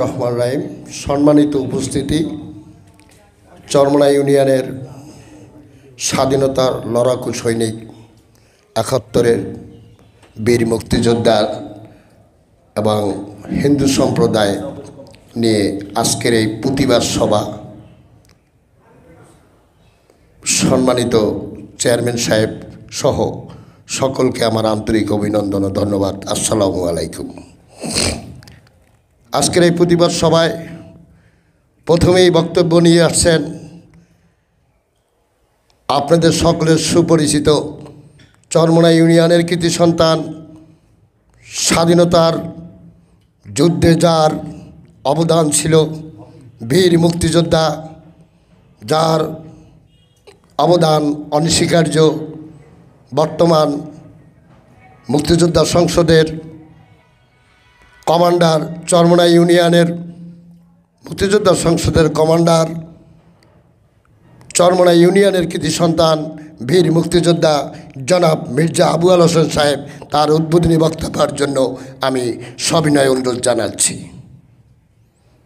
রহমান রাহিম। সম্মানিত উপস্থিতি, চরমোনাই ইউনিয়নের স্বাধীনতার লড়াকু সৈনিক ৭১-এর বীর মুক্তিযোদ্ধা এবং হিন্দু সম্প্রদায় নিয়ে আজকের এই প্রতিবাদ সভা, সম্মানিত চেয়ারম্যান সাহেব সহ সকলকে আমার আন্তরিক অভিনন্দন ও ধন্যবাদ। আসসালামু আলাইকুম। আজকের এই প্রতিবাদ সভায় প্রথমেই বক্তব্য নিয়ে আসছেন আপনাদের সকলের সুপরিচিত চরমোনাই ইউনিয়নের কৃতি সন্তান, স্বাধীনতার যুদ্ধে যার অবদান ছিল, বীর মুক্তিযোদ্ধা যার অবদান অনস্বীকার্য, বর্তমান মুক্তিযোদ্ধা সংসদের কমান্ডার, চরমোনাই ইউনিয়নের মুক্তিযোদ্ধা সংসদের কমান্ডার, চরমোনাই ইউনিয়নের কৃতি সন্তান, বীর মুক্তিযোদ্ধা জনাব মির্জা আবুল হোসেন সাহেব তার উদ্বোধনী বক্তব্যের জন্য আমি সবিনয় অনুরোধ জানাচ্ছি।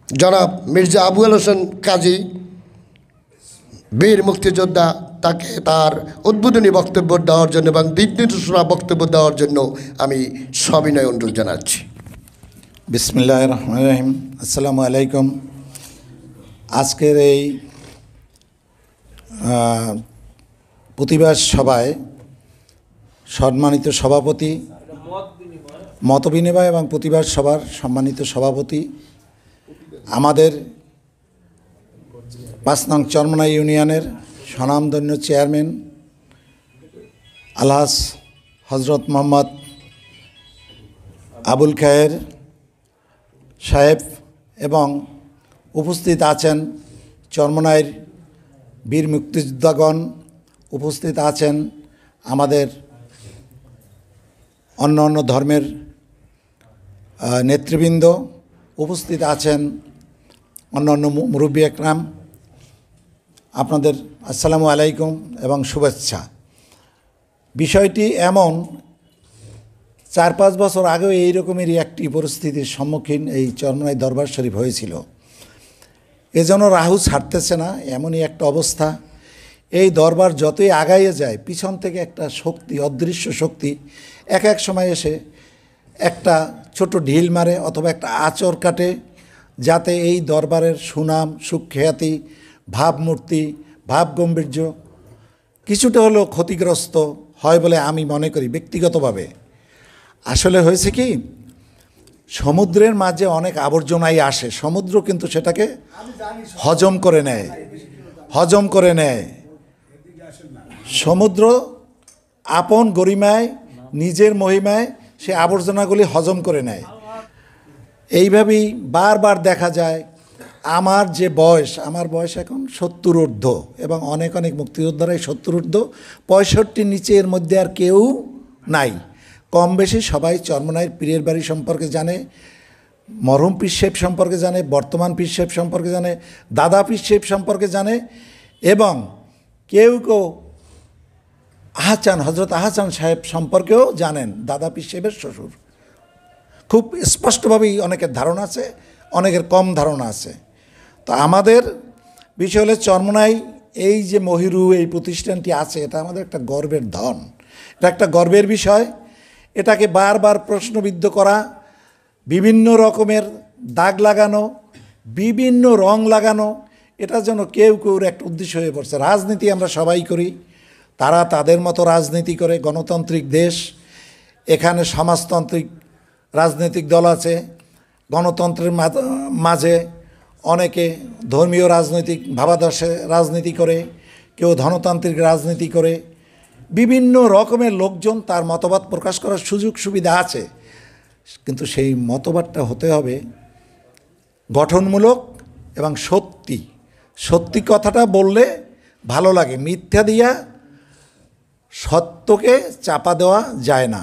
জনাব মির্জা আবুল হোসেন কাজী, বীর মুক্তিযোদ্ধা, তাকে তার উদ্বোধনী বক্তব্য দেওয়ার জন্য এবং দিক নির্দেশনা বক্তব্য দেওয়ার জন্য আমি সবিনয় অনুরোধ জানাচ্ছি। বিসমিল্লাহির রহমানির রহিম। আসসালামু আলাইকুম। আজকের এই প্রতিবাদ সভায় সম্মানিত সভাপতি, মতবিনিময় এবং প্রতিবাদ সভার সম্মানিত সভাপতি, আমাদের ৫ নং চরমোনাই ইউনিয়নের স্বনামধন্য চেয়ারম্যান আলহাজ হজরত মোহাম্মদ আবুল খায়ের সাহেব এবং উপস্থিত আছেন চরমোনাইয়ের বীর মুক্তিযোদ্ধাগণ, উপস্থিত আছেন আমাদের অন্য অন্য ধর্মের নেতৃবৃন্দ, উপস্থিত আছেন অন্য অন্য মুরব্বী একরাম, আপনাদের আসসালামু আলাইকুম এবং শুভেচ্ছা। বিষয়টি এমন, ৪-৫ বছর আগেও এই রকমেরই একটি পরিস্থিতির সম্মুখীন এই চরমোনাই দরবার শরীফ হয়েছিল। এজন্য রাহু ছাড়তেছে না, এমনই একটা অবস্থা। এই দরবার যতই আগাইয়ে যায়, পিছন থেকে একটা শক্তি, অদৃশ্য শক্তি এক এক সময় এসে একটা ছোট ঢিল মারে অথবা একটা আঁচড় কাটে, যাতে এই দরবারের সুনাম, সুখ্যাতি, ভাবমূর্তি, ভাবগম্ভীর্য কিছুটা হলেও ক্ষতিগ্রস্ত হয় বলে আমি মনে করি ব্যক্তিগতভাবে। আসলে হয়েছে কি, সমুদ্রের মাঝে অনেক আবর্জনাই আসে, সমুদ্র কিন্তু সেটাকে হজম করে নেয়। সমুদ্র আপন গরিমায়, নিজের মহিমায় সে আবর্জনাগুলি হজম করে নেয়। এইভাবেই বারবার দেখা যায়। আমার বয়স এখন ৭০ ঊর্ধ্ব এবং অনেক মুক্তিযোদ্ধারাই ৭০ ঊর্ধ্ব, ৬৫ নিচে এর মধ্যে আর কেউ নাই। কম বেশি সবাই চরমোনাইয়ের পীরের বাড়ি সম্পর্কে জানে, মরহুম পীর সাহেব সম্পর্কে জানে, বর্তমান পীর সাহেব সম্পর্কে জানে, দাদা পীর সাহেব সম্পর্কে জানে এবং কেউ হজরত আহসান সাহেব সম্পর্কেও জানেন, দাদা পীর সাহেবের শ্বশুর। খুব স্পষ্টভাবেই অনেকের ধারণা আছে, অনেকের কম ধারণা আছে। তো আমাদের বিষয় হলে চরমোনাই এই যে মহিরু এই প্রতিষ্ঠানটি আছে, এটা আমাদের একটা গর্বের ধন, এটা একটা গর্বের বিষয়। এটাকে বারবার প্রশ্নবিদ্ধ করা, বিভিন্ন রকমের দাগ লাগানো, বিভিন্ন রং লাগানো, এটা যেন কেউর একটা উদ্দেশ্য হয়ে পড়ছে। রাজনীতি আমরা সবাই করি, তারা তাদের মতো রাজনীতি করে। গণতান্ত্রিক দেশ, এখানে সমাজতান্ত্রিক রাজনৈতিক দল আছে, গণতন্ত্রের মাঝে অনেকে ধর্মীয় রাজনৈতিক ভাবাদর্শে রাজনীতি করে, কেউ ধনতান্ত্রিক রাজনীতি করে। বিভিন্ন রকমের লোকজন তার মতবাদ প্রকাশ করার সুযোগ সুবিধা আছে, কিন্তু সেই মতবাদটা হতে হবে গঠনমূলক এবং সত্যি কথাটা বললে ভালো লাগে। মিথ্যা দিয়া সত্যকে চাপা দেওয়া যায় না।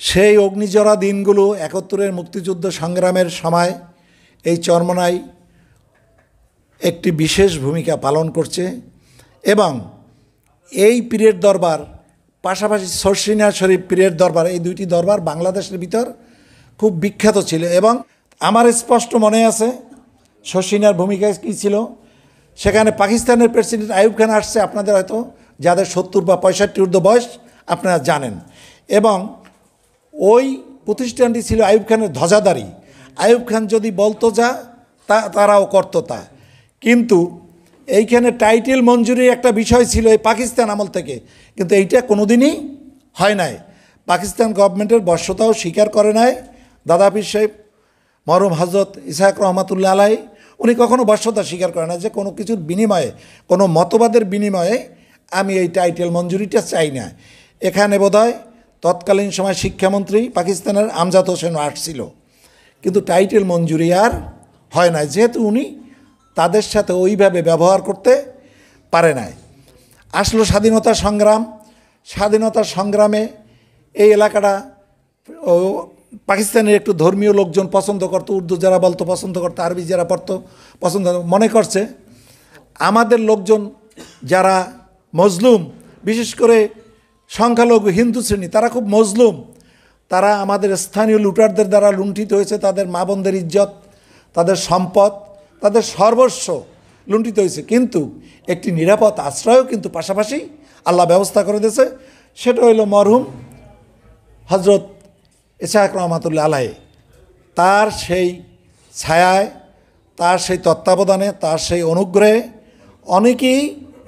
সেই অগ্নিজরা দিনগুলো, ৭১-এর মুক্তিযুদ্ধ সংগ্রামের সময় এই চরমোনাই একটি বিশেষ ভূমিকা পালন করছে এবং এই পীরের দরবার পাশাপাশি শর্ষিনা শরীফ পীরের দরবার, এই দুইটি দরবার বাংলাদেশের ভিতর খুব বিখ্যাত ছিল এবং আমার স্পষ্ট মনে আছে শশিনার ভূমিকা কী ছিল। সেখানে পাকিস্তানের প্রেসিডেন্ট আইয়ুব খান আসছে, আপনাদের হয়তো যাদের 70 বা 65 ঊর্ধ্ব বয়স আপনারা জানেন, এবং ওই প্রতিষ্ঠানটি ছিল আইয়ুব খানের ধ্বজাধারী। আইয়ুব খান যদি বলতো যা, তারাও করতো তা। কিন্তু এইখানে টাইটেল মঞ্জুরির একটা বিষয় ছিল এই পাকিস্তান আমল থেকে, কিন্তু এইটা কোনোদিনই হয় নাই। পাকিস্তান গভর্নমেন্টের বর্ষতাও স্বীকার করে নাই দাদা পীর সাহেব মরহুম হজরত ইসহাক রহমাতুল্লাহ আলাইহি, উনি কখনো বর্ষতা স্বীকার করে না যে কোনো কিছুর বিনিময়ে, কোনো মতবাদের বিনিময়ে আমি এই টাইটেল মঞ্জুরিটা চাই না। এখানে বোধহয় তৎকালীন সময় শিক্ষামন্ত্রী পাকিস্তানের আমজাদ হোসেন আসছিল, কিন্তু টাইটেল মঞ্জুরি আর হয় না, যেহেতু উনি তাদের সাথে ওইভাবে ব্যবহার করতে পারে নাই। আসলো স্বাধীনতা সংগ্রাম। স্বাধীনতা সংগ্রামে এই এলাকাটা পাকিস্তানের একটু ধর্মীয় লোকজন পছন্দ করতো, উর্দু যারা বলতো পছন্দ করতো, আরবি যারা পড়তো পছন্দ, মনে করছে আমাদের লোকজন যারা মজলুম, বিশেষ করে সংখ্যালঘু হিন্দু শ্রেণী, তারা খুব মজলুম, তারা আমাদের স্থানীয় লুটারদের দ্বারা লুণ্ঠিত হয়েছে, তাদের মা বোনদের ইজ্জত, তাদের সম্পদ, তাদের সর্বস্ব লুণ্ঠিত হয়েছে। কিন্তু একটি নিরাপদ আশ্রয়ও কিন্তু পাশাপাশি আল্লাহ ব্যবস্থা করে দিয়েছে, সেটা হইল মরহুম হজরত ইসহাক রহমাতুল্লাহ আলাইহি। তার সেই ছায়ায়, তার সেই তত্ত্বাবধানে, তার সেই অনুগ্রহে অনেকেই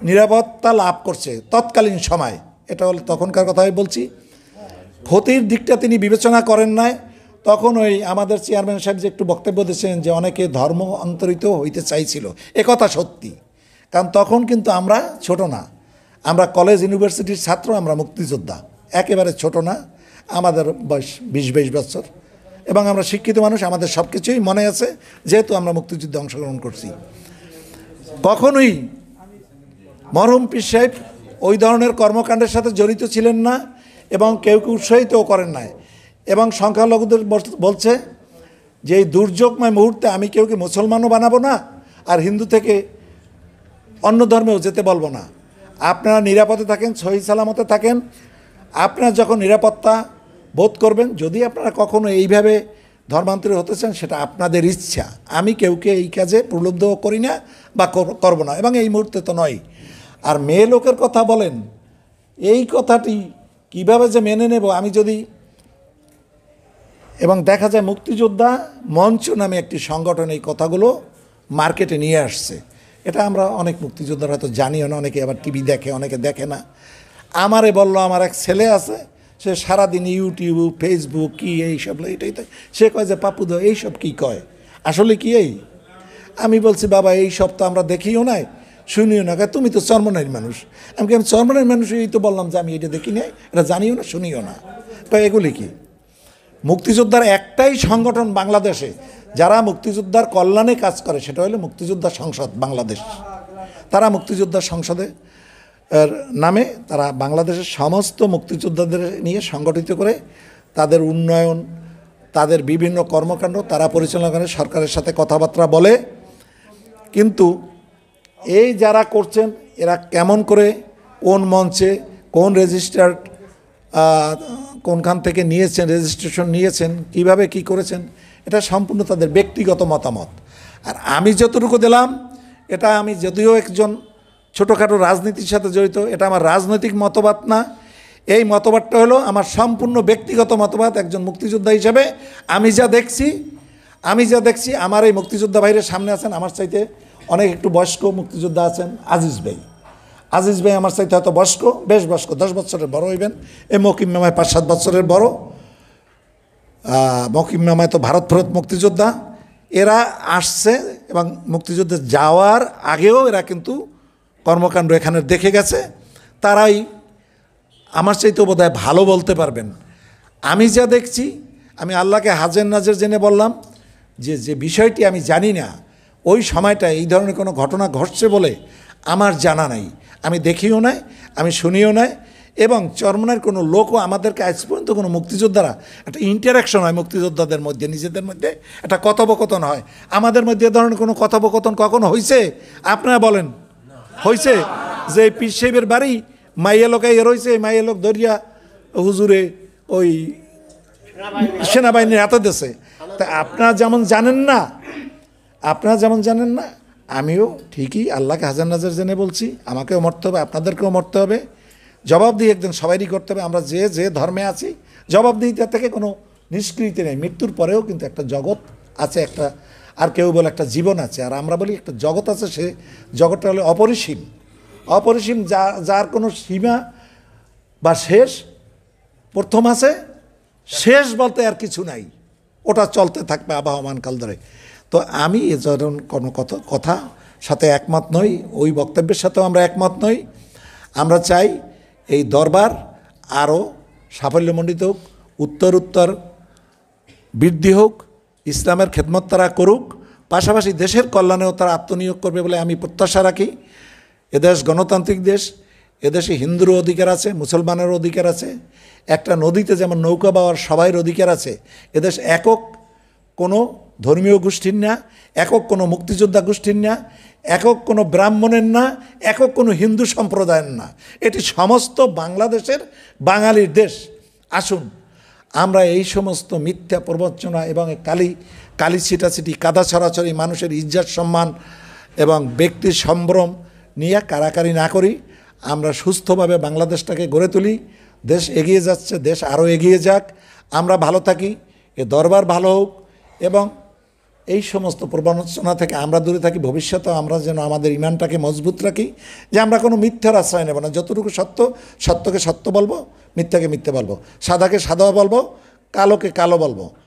নিরাপত্তা লাভ করছে তৎকালীন সময়। এটা হলো তখনকার কথাই বলছি। ক্ষতির দিকটা তিনি বিবেচনা করেন নাই। তখন ওই আমাদের চেয়ারম্যান সাহেব যে একটু বক্তব্য দিয়েছেন যে অনেকে ধর্ম অন্তরিত হইতে চাইছিল, কথা সত্যি। কারণ তখন কিন্তু আমরা ছোট না, আমরা কলেজ ইউনিভার্সিটির ছাত্র, আমরা মুক্তিযোদ্ধা, একেবারে ছোট না, আমাদের বয়স 20-22 বছর, এবং আমরা শিক্ষিত মানুষ, আমাদের সব কিছুই মনে আছে, যেহেতু আমরা মুক্তিযুদ্ধে অংশগ্রহণ করছি। কখনোই মরহুম পীর সাহেব ওই ধরনের কর্মকাণ্ডের সাথে জড়িত ছিলেন না, এবং কেউ কেউ উৎসাহিতও করেন নাই। এবং সংখ্যালঘুদের বলছে যে এই দুর্যোগময় মুহূর্তে আমি কেউকে মুসলমানও বানাবো না, আর হিন্দু থেকে অন্য ধর্মেও যেতে বলবো না। আপনারা নিরাপদে থাকেন, সহি সালামতে থাকেন। আপনারা যখন নিরাপত্তা বোধ করবেন, যদি আপনারা কখনো এইভাবে ধর্মান্তরিত হতে চান, সেটা আপনাদের ইচ্ছা। আমি কেউকে এই কাজে প্রলুব্ধ করি না বা করবো না, এবং এই মুহূর্তে তো নয়। আর মেয়ে লোকের কথা বলেন, এই কথাটি কিভাবে যে মেনে নেব আমি যদি, এবং দেখা যায় মুক্তিযোদ্ধা মঞ্চ নামে একটি সংগঠন এই কথাগুলো মার্কেটে নিয়ে আসছে। এটা আমরা অনেক মুক্তিযোদ্ধারা হয়তো জানিও না, অনেকে আবার টিভি দেখে, অনেকে দেখে না। আমারে বললো, আমার এক ছেলে আছে, সে সারাদিন ইউটিউব, ফেসবুক কি এইসব, এটাই তো সে কয় যে পাপুদ এইসব কি কয়, আসলে কি এই? আমি বলছি বাবা এইসব তো আমরা দেখিও নাই, শুনিও না। তুমি তো চর্মনাইয়ের মানুষ। আমি চর্মনাইয়ের মানুষ, এই তো বললাম যে আমি এটা দেখি নাই, এটা জানিও না, শুনিও না। এগুলি কি? মুক্তিযোদ্ধার একটাই সংগঠন বাংলাদেশে যারা মুক্তিযোদ্ধার কল্যাণে কাজ করে, সেটা হলো মুক্তিযোদ্ধা সংসদ বাংলাদেশ। তারা মুক্তিযোদ্ধা সংসদে নামে তারা বাংলাদেশের সমস্ত মুক্তিযোদ্ধাদের নিয়ে সংগঠিত করে তাদের উন্নয়ন, তাদের বিভিন্ন কর্মকাণ্ড তারা পরিচালনা করে, সরকারের সাথে কথাবার্তা বলে। কিন্তু এই যারা করছেন, এরা কেমন করে, কোন মঞ্চে, কোন রেজিস্টার্ড, কোনখান থেকে নিয়েছেন, রেজিস্ট্রেশন নিয়েছেন, কিভাবে কি করেছেন, এটা সম্পূর্ণ তাদের ব্যক্তিগত মতামত। আর আমি যতটুকু দিলাম, এটা আমি যদিও একজন ছোটোখাটো রাজনীতির সাথে জড়িত, এটা আমার রাজনৈতিক মতবাদ না। এই মতবাদটা হলো আমার সম্পূর্ণ ব্যক্তিগত মতবাদ। একজন মুক্তিযোদ্ধা হিসেবে আমি যা দেখছি, আমার এই মুক্তিযোদ্ধা ভাইয়ের সামনে আছেন, আমার চাইতে অনেক একটু বয়স্ক মুক্তিযোদ্ধা আছেন। আজিজ ভাই আমার চাইতে হয়তো বেশ বয়স্ক, 10 বছরের বড় হইবেন। এই মকিম মামায় 5-7 বছরের বড়। মকিম মামায় তো ভারত মুক্তিযোদ্ধা। এরা আসছে এবং মুক্তিযুদ্ধে যাওয়ার আগেও এরা কিন্তু কর্মকাণ্ড এখানে দেখে গেছে। তারাই আমার চাইতেও বোধহয় ভালো বলতে পারবেন। আমি যা দেখছি, আমি আল্লাহকে হাজের নাজের জেনে বললাম যে বিষয়টি আমি জানি না, ওই সময়টা এই ধরনের কোনো ঘটনা ঘটছে বলে আমার জানা নাই, আমি দেখিও নাই, আমি শুনিও নাই। এবং চরমনার কোনো লোকও আমাদেরকে আজ পর্যন্ত কোনো মুক্তিযোদ্ধারা একটা ইন্টারাকশন হয় মুক্তিযোদ্ধাদের মধ্যে, নিজেদের মধ্যে একটা কথোপকথন হয়। আমাদের মধ্যে এ ধরনের কোনো কথোপকথন কখনো হয়েছে? আপনারা বলেন হয়েছে? যে পীর সাহেবের বাড়ি মাইয়া লোক এ রয়েছে, মাইয়া লোক দরিয়া হুজুরে ওই সেনাবাহিনীর হাতে দিয়েছে, তা আপনারা যেমন জানেন না আমিও ঠিকই আল্লাহকে হাজার নাজার জেনে বলছি, আমাকেও মরতে হবে, আপনাদেরকেও মরতে হবে, জবাবদিহি একদিন সবাইরই করতে হবে। আমরা যে ধর্মে আছি জবাবদিহিতা থেকে কোনো নিষ্কৃতি নেই। মৃত্যুর পরেও কিন্তু একটা জগৎ আছে, একটা, আর কেউ বলে একটা জীবন আছে, আর আমরা বলি একটা জগৎ আছে। সে জগৎটা হলো অপরিসীম, যার কোনো সীমা বা শেষ, প্রথম আছে, শেষ বলতে আর কিছু নাই, ওটা চলতে থাকবে আবহমান কাল ধরে। তো আমি এ ধরুন কোনো কথা সাথে একমত নই, ওই বক্তব্যের সাথেও আমরা একমত নই। আমরা চাই এই দরবার আরও সাফল্যমণ্ডিত হোক, উত্তর বৃদ্ধি হোক, ইসলামের খেদমত তারা করুক, পাশাপাশি দেশের কল্যাণেও তারা আত্মনিয়োগ করবে বলে আমি প্রত্যাশা রাখি। এদেশ গণতান্ত্রিক দেশ, এদেশে হিন্দুরও অধিকার আছে, মুসলমানেরও অধিকার আছে, একটা নদীতে যেমন নৌকা বাওয়ার সবাইয়ের অধিকার আছে। এদেশ একক কোনো ধর্মীয় গোষ্ঠীর না, একক কোনো মুক্তিযোদ্ধা গোষ্ঠীর না, একক কোনো ব্রাহ্মণের না, একক কোনো হিন্দু সম্প্রদায়ের না, এটি সমস্ত বাংলাদেশের বাঙালির দেশ। আসুন আমরা এই সমস্ত মিথ্যা প্রবঞ্চনা এবং কালি ছিটাছিটি, কাদা ছড়াছড়ি, মানুষের ইজ্জত সম্মান এবং ব্যক্তির সম্ভ্রম নিয়ে কারাকারি না করি। আমরা সুস্থভাবে বাংলাদেশটাকে গড়ে তুলি। দেশ এগিয়ে যাচ্ছে, দেশ আরও এগিয়ে যাক, আমরা ভালো থাকি, এ দরবার ভালো হোক এবং এই সমস্ত প্রবঞ্চনা থেকে আমরা দূরে থাকি। ভবিষ্যতেও আমরা যেন আমাদের ইমানটাকে মজবুত রাখি, যে আমরা কোনো মিথ্যার আশ্রয় নেব না। যতটুকু সত্য, সত্যকে সত্য বলবো, মিথ্যাকে মিথ্যে বলবো, সাদাকে সাদা বলবো, কালোকে কালো বলবো।